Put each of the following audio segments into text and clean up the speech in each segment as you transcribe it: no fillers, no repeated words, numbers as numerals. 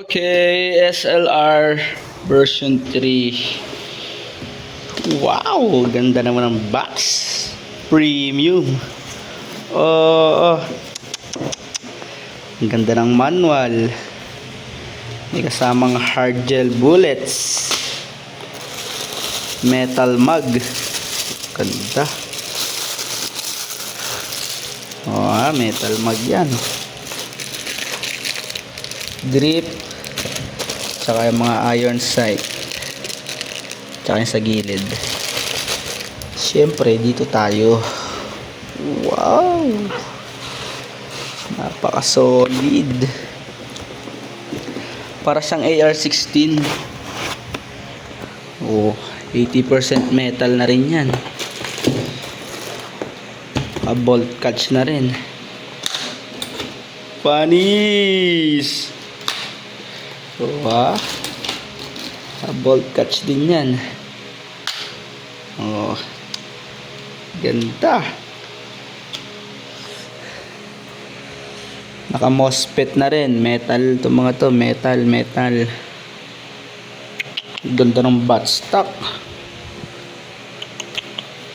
Okay, SLR version 3. Wow, ganda naman ng box. Premium. Oh, ang ganda ng manual. May kasamang hard gel bullets. Metal mug. Ganda. Oh, metal mug yan. Grip. Tsaka yung mga iron sight. Tsaka yung sa gilid. Siyempre, dito tayo. Wow! Napaka-solid. Para siyang AR-16. Oh, 80% metal na rin yan. Bolt catch na rin. Panis! Oh, bolt catch din yan. Oh, ganda. Naka MOSFET na rin. Metal to mga to. Metal. Ganda ng buttstock.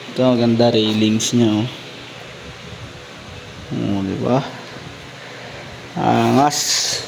Ito, ganda railings nya. Oh, diba? Angas.